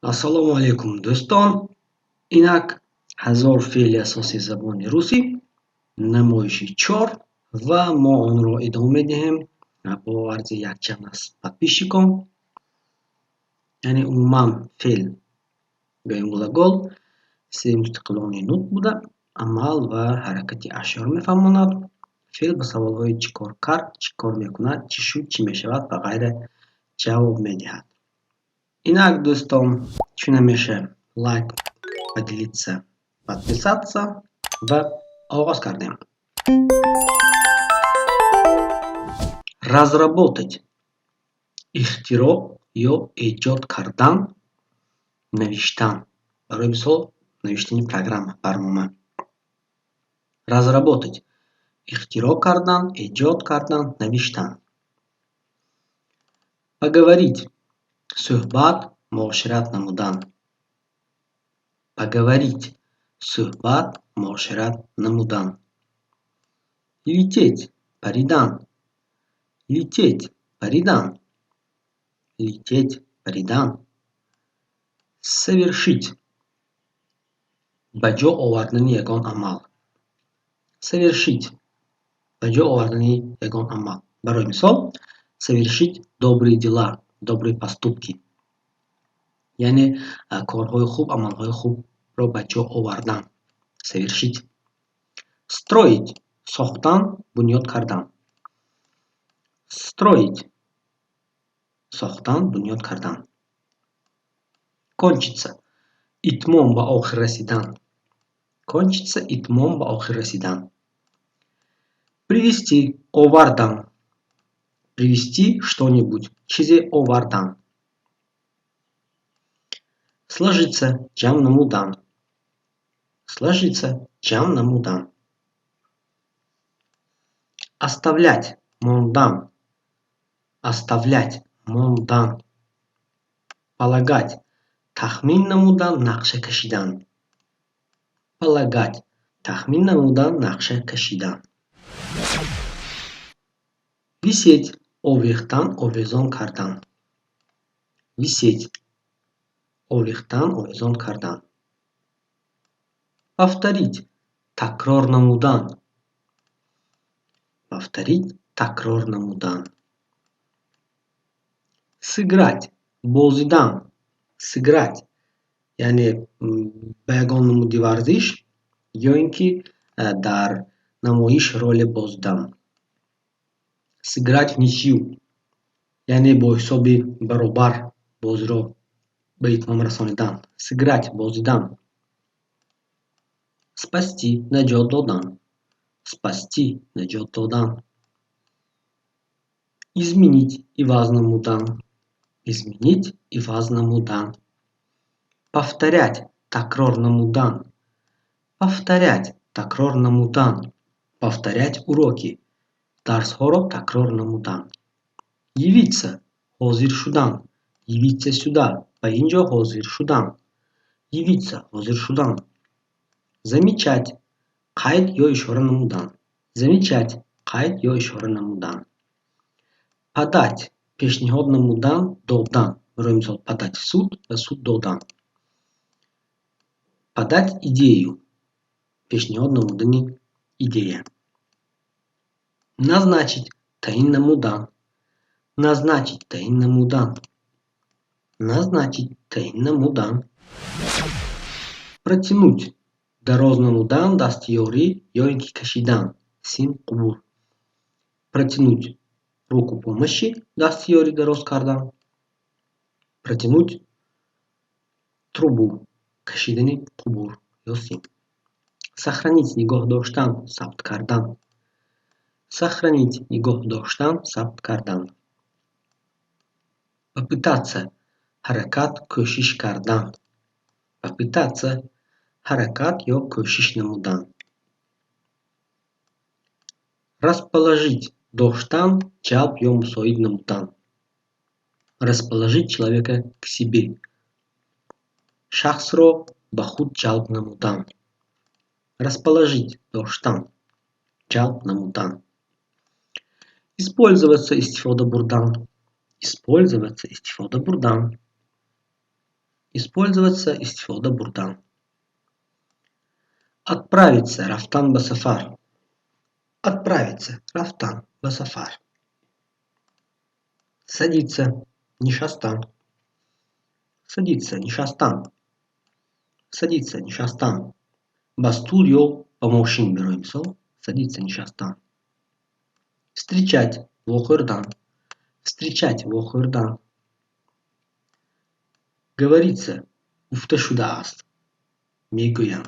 Ассалому алейкум, дӯстон. Инак ҳазор феъли асосии забони русӣ, намоиши 4 ва мо онро идома медиҳем бо арзи якчанд аз подписчикон. Яъне умуман феъл гоҳем глагол силаи мустақилони нутқ буда амал ва ҳаракати ашёро мефаҳмонад. Феъл ба саволҳои чӣ кор кард, чӣ кор мекунад, чӣ шуд, чӣ мешавад ва ғайра ҷавоб медиҳад. Инак, дӯстон, чӣ намеша лайк, поделиться, подписаться ва оғоз кардем. Разработать. Ихтироъ ё эҷод кардан, навиштан. Барои мисол, навиштани программа, барнома. Разработать. Ихтироъ кардан, эҷод кардан, навиштан. Поговорить. Суҳбат, муошират намудан. Поговорить. Суҳбат, муошират намудан. Лететь. Паридан. Лететь. Паридан. Лететь. Паридан. Совершить. Ба ҷо овардани ягон амал. Совершить. Ба ҷо овардани ягон амал. Барои мисол, совершить добрые дела, добрые поступки. Яъне корҳои хуб, амалҳои хубро ба ҷо овардан. Совершить. Строить. Сохтан, бунёд кардан. Строить. Сохтан, бунёд кардан. Кончиться. Итмом ба охир расидан. Кончиться. Итмом ба охир расидан. Привезти. Овардан. Привезти что-нибудь. Чизе овардан. Сложиться. Ҷамъ намудан. Сложиться. Ҷамъ намудан. Оставлять. Мондан. Оставлять. Мондан. Полагать. Тахмин намудан, нақша кашидан. Полагать. Тахмин намудан, нақша кашидан. Висеть. Овехтан, овезон кардан. Висеть. Овехтан, овезон кардан. Повторить. Такрор намудан. Повторить. Такрор намудан. Сыграть. Бозидан. Сыграть. Яъне ба ягон намуди варзиш ё ин ки дар намоиш роли бозидан. Сыграть в ничью. Яъне бо ҳисоби баробар бозиро ба итмом расонидан. Сыграть. Бозидан. Спасти. Наҷот додан. Спасти. Наҷот додан. Изменить. Иваз намудан. Изменить. Иваз намудан. Повторять. Такрор намудан. Повторять. Такрор намудан. Повторять уроки. Дарсҳоро такрор намудан. Явиться. Ҳозир шудан. Явиться сюда. Ба ин ҷо ҳозир шудан. Явиться. Ҳозир шудан. Замечать. Қайд ё ишора намудан. Замечать. Қайд ё ишора намудан. Подать. Пешниҳод намудан, додан. Барои мисол, подать в суд ва суд додан. Подать идею. Пешниҳод намудани идея. Назначить. Таъин намудан. Назначить. Таъин намудан. Назначить. Таъин намудан. Протянуть. Дароз намудан, дастиёрӣ ё ин ки кашидан. Син қубул. Протянуть. Руку помощи, дастиёрӣ дароз кардан. Протянуть трубу. Кашидани қубур ё син. Сохранить. Нигоҳ доштан, сабт кардан. Сохранить. Нигоҳ доштан, сабт кардан. Попытаться. Ҳаракат, кӯшиш кардан. Попытаться. Ҳаракат ё кӯшиш намудан. Расположить. Доштан, ҷалб ё мусоид намудан. Расположить человека к себе. Шахсро ба худ ҷалб намудан. Расположить. Доштан. Ҷалб намудан. Использоваться. Истифода бурдан. Использоваться. Истифода бурдан. использоваться истифода бурдан. Отправиться рафтан басафар. Отправиться рафтан басафар. Садиться нишастан. Садиться нишастан. Садиться нишастан. Ба студио ба мошин бероимсо. Садиться нишастан. Встречать вохӯрдан. Встречать вохӯрдан. Говорится, гуфта шудааст. Мегӯям.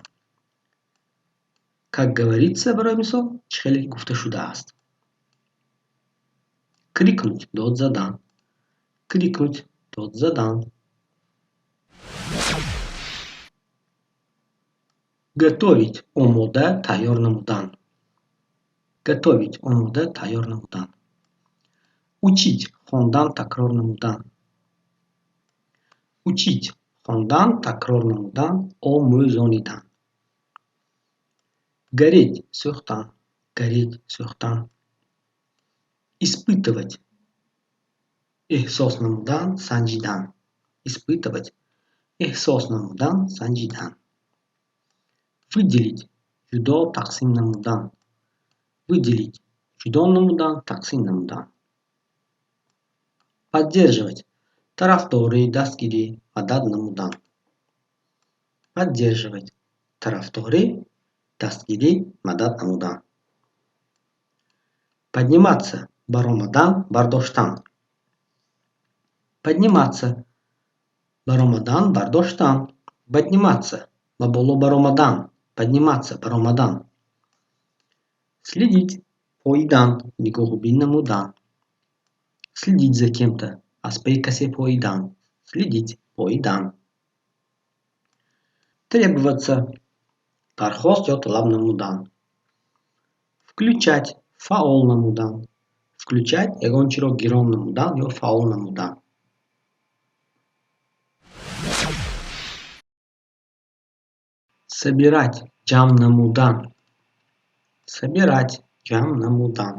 Как говорится, барои мисол, чӣ хеле гуфта шудааст. Крикнуть, дод задан. Крикнуть, дод задан. Готовить, омода, тайёр намудан. Готовить, омода, тайёр намудан. Учить, хондан, такрор намудан. Учить, хондан, такрор намудан, омӯзонидан. Гореть, сӯхтан. Гореть, сӯхтан. Испытывать, эҳсос намудан, санҷидан. Испытывать, эҳсос намудан, санҷидан. Выделить, ҷудо, тақсим намудан. Выделить, ҷудо намудан, тақсим намудан. Поддерживать, тарафдорӣ, дастгирӣ, мадад намудан. Поддерживать, тарафдорӣ, дастгирӣ, мадад намудан. Подниматься, баромадан, бардоштан. Подниматься, баромадан, бардоштан. Подниматься, ба боло баромадан. Подниматься, баромадан. Следить, поидан, нигоҳубин намудан. Следить за кем-то, аз паи касе поидан. Следить, поидан. Требоваться, дархост ё талаб намудан. Включать, фаъол намудан. Включать, ягон чиро гиром намудан ё фаъол намудан. Собирать, ҷамъ намудан. Собирать, ҷамъ намудан.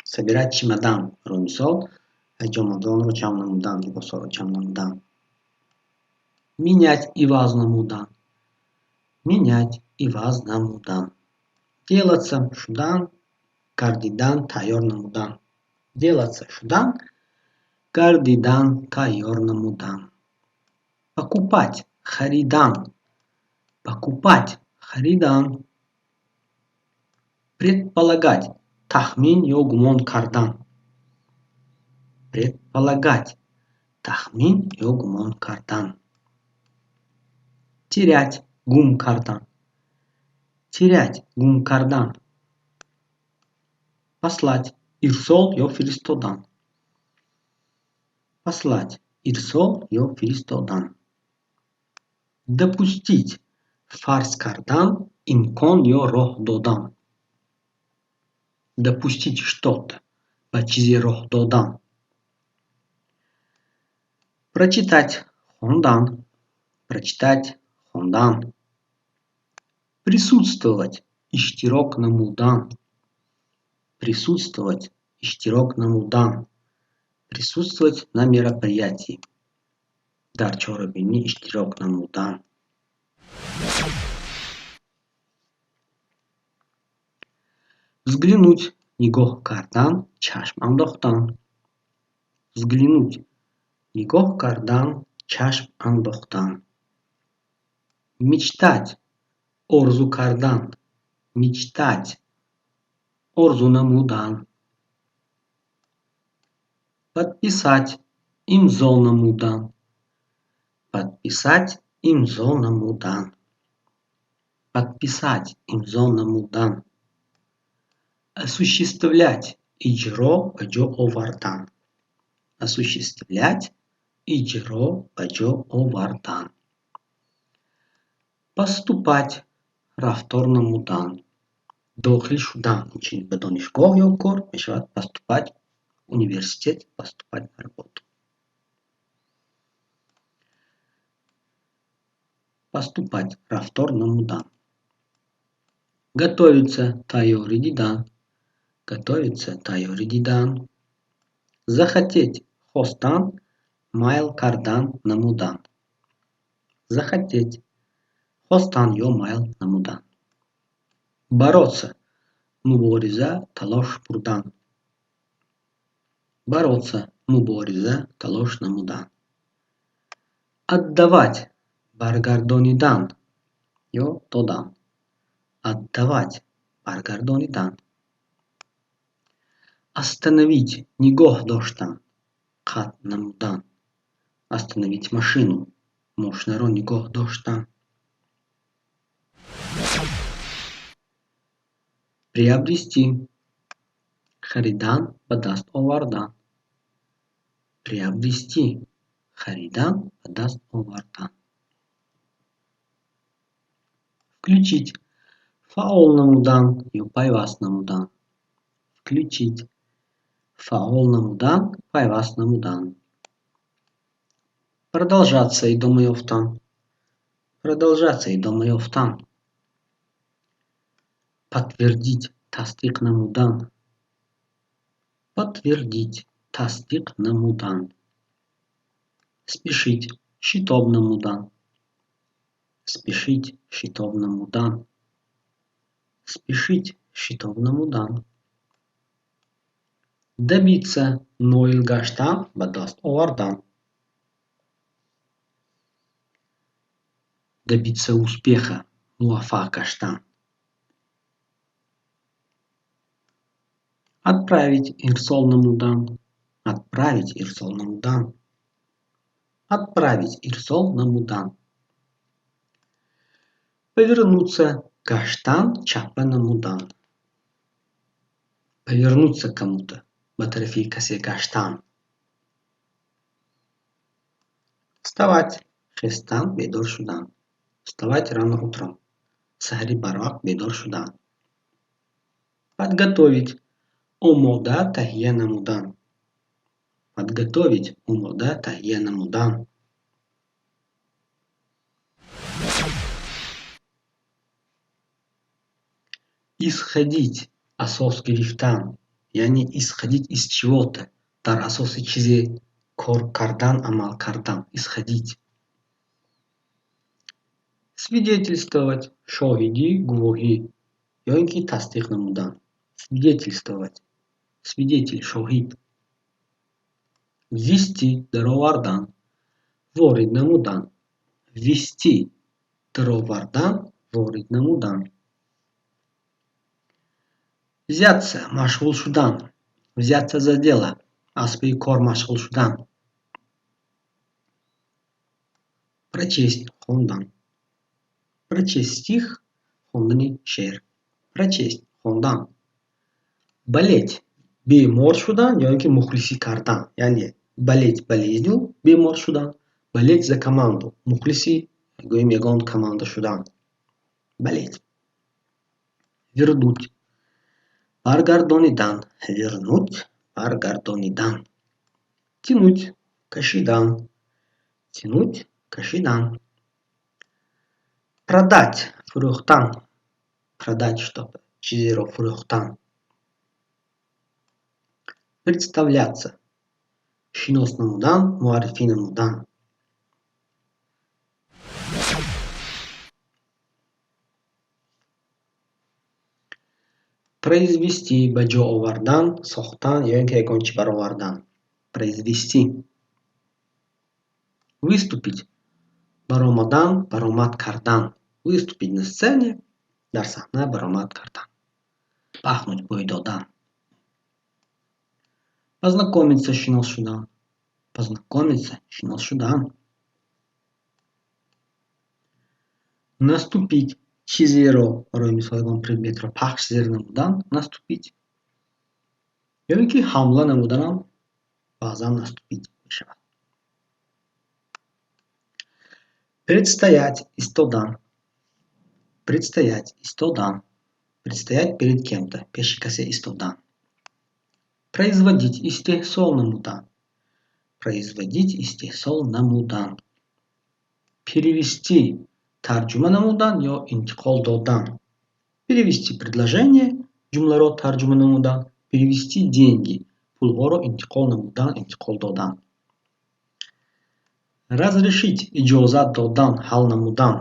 Собирать чемодан. Барои мисол, ҷомадонро ҷамъ намудан, либосҳоро ҷамъ намудан. Менять, иваз намудан. Менять, иваз намудан. Делаться, шудан, гардидан, тайёр намудан. Делаться, шудан, гардидан, тайёр намудан. Покупать, харидан. Покупать, харидан. Предполагать, тахмин ё гумон кардан. Предполагать, тахмин ё гумон кардан. Терять, гум кардан. Терять, гум кардан. Послать, ирсол ё фиристодан. Послать, ирсол ё фиристодан. Допустить, фарз кардан, имкон ё роҳ додан. Допустить что-то, ба чизе роҳ додан. Прочитать, хондан. Прочитать, хондан. Присутствовать, иштирок намудан. Присутствовать, иштирок намудан. Присутствовать на мероприятии. Дар чорабинӣ иштирок намудан. Взглянуть, нигоҳ кардан, чашм андохтан. Взглянуть, нигоҳ кардан, чашм андохтан. Мечтать, орзу кардан. Мечтать, орзу намудан. Подписать, имзо намудан. Подписать, имзо намудан. Подписать, имзо намудан. Осуществлять, иҷро ба ҷо овардан. Осуществлять, иҷро ба ҷо овардан. Поступать, рафтор намудан. Дохил шудан. Инчунин ба донишгоҳ ё кор мешавад поступать, университет, поступать на работу. Поступать, рафтор намудан. Готовиться, тайёрӣ дидан. Готовиться, тайёрӣ дидан. Захотеть, хостан, майл кардан намудан. захотеть, хостан ё майл намудан. Бороться, мубориза, талош бурдан. Бороться, мубориза, талош намудан. Отдавать, баргардонидан, ё додан. Отдавать, баргардонидан. Остановить, нигоҳ доштан, қат намудан. Остановить машину, мошинаро нигоҳ доштан. Приобрести, харидан ба даст овардан. Приобрести, харидан ба даст овардан. Включить, фаъол намудан ё пайваст намудан. Включить, фаъол намудан, пайваст намудан. Продолжаться, идома ёфтан. Продолжаться, идома ёфтан. Подтвердить, тасдиқ намудан. Подтвердить, тасдиқ намудан. Спешить, шитоб намудан. Спешить, шитоб намудан. Спешить, шитоб намудан. Добиться, ноил гаштан ба даст овардан. Добиться успеха, муваффақ гаштан. Отправить, ирсол намудан. Отправить, ирсол намудан. Отправить, ирсол намудан. Повернуться, гаштан чапа намудан. Повернуться кому-то, ба тарафи касе гаштан. Вставать, хестан, бедор шудан. Вставать рано утром. Саҳри барвақт бедор шудан. Подготовить, омода таҳия намудан. Подготовить, омода таҳия намудан. Исходить, асос гирифтан. Яъне исходить из чего-то. Дар асоси чизе кор кардан, амал кардан. Исходить. Свидетельствовать, шоҳидӣ, гувоҳӣ. Ё ин ки тасдиқ намудан. Свидетельствовать. Свидетель, шоҳид. Ввести, даровардан. Ворид намудан. Ввести, даровардан, ворид намудан. Взяться, машғул шудан. Взяться за дело. Аз пеи кор машғул шудан. Прочесть, хондан. Прочесть стих, хондани шеър. Прочесть, хондан. Болеть, бемор шудан ё ин ки мухлисӣ кардан. Яъне болеть болезнью, бемор шудан. Болеть за команду. Мухлисӣ, гӯем ягон команда шудан. Болеть. Вернуть, баргардонидан. Вернуть, баргардонидан. Тянуть, кашидан. Тянуть, кашидан. Продать, фурӯхтан. Продать что-то, чизеро фурӯхтан. Представляться, шинос намудан, муаррифӣ намудан. Произвести, ба ҷо овардан, сохтан ё ин ки ягон чӣ баровардан. Произвести. Выступить, баромадан, баромад кардан. Выступить на сцене, дар саҳна баромад кардан. Пахнуть, бой додан. Познакомиться, шинос шудан. Познакомиться, шинос шудан. Наступить, чизеро, барои мисол ягон предметро пахш зер намудан, наступить. ё ин ки ҳамла намуданам баъзан наступить мешавад. Предстоять, истодан. Предстоять, истодан. Предстоять перед кем-то, пеши касе истодан. Производить, истеҳсол намудан. Производить, истеҳсол намудан. Перевести, тарҷума намудан ё интиқол додан. Перевести предложение, ҷумларо тарҷума намудан. Перевести деньги, пулҳоро интиқол намудан, интиқол додан. разрешить иҷозат додан ҳал намудан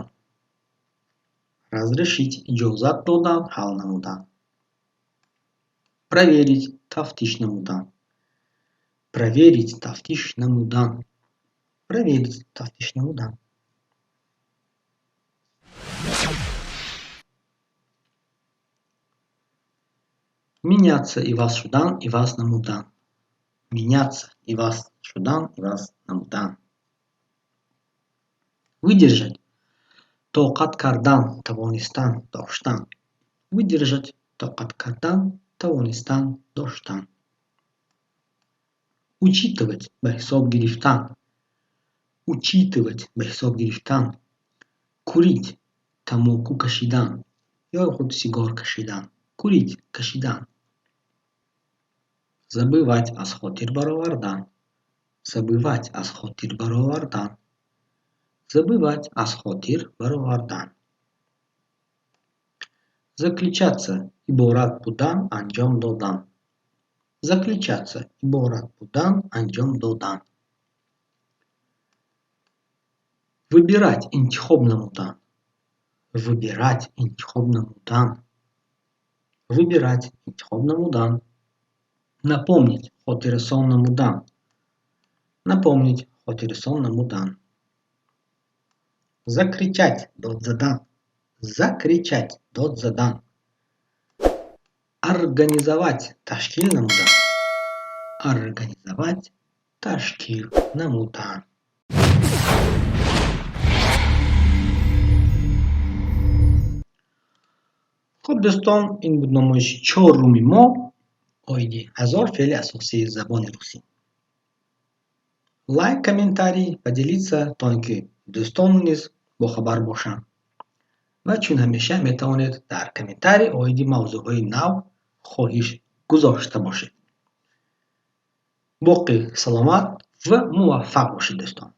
разрешить иҷозат додан ҳал намудан проверить тафтиш намудан проверить тафтиш намудан проверить тафтиш намудан меняться иваз шудан иваз намудан меняться иваз шудан иваз намудан выдержать тоқат кардан тавонистан доштан выдержать тоқат кардан тавонистан доштан учитывать ба ҳисоб гирифтан учитывать ба ҳисоб гирифтан курить тамоку кашидан ё худ сигор кашидан курить кашидан забывать аз хотир баровардан забывать аз хотир баровардан забывать аз хотир баровардан заключаться иборат будан анҷом додан заключаться иборат будан анҷом додан выбирать интихоб намудан выбирать интихоб намудан выбирать интихоб намудан напомнить хотиррасон намудан напомнить хотиррасон намудан закричать дод задан закричать дод задан организовать ташкил намудан организовать ташкил намудан خب دوستان این بود نمایش 4 ما оиди ҳазор феъли асосии забони русӣ. лайк, комментарий, поделиться то ин ки дӯстон низ бохабар бошанд ва чун ҳамеша метавонед дар комментарий оиди мавзӯъҳои нав хоҳиш гузошта бошед. боқӣ саломат ва муваффақ бошед дӯстон.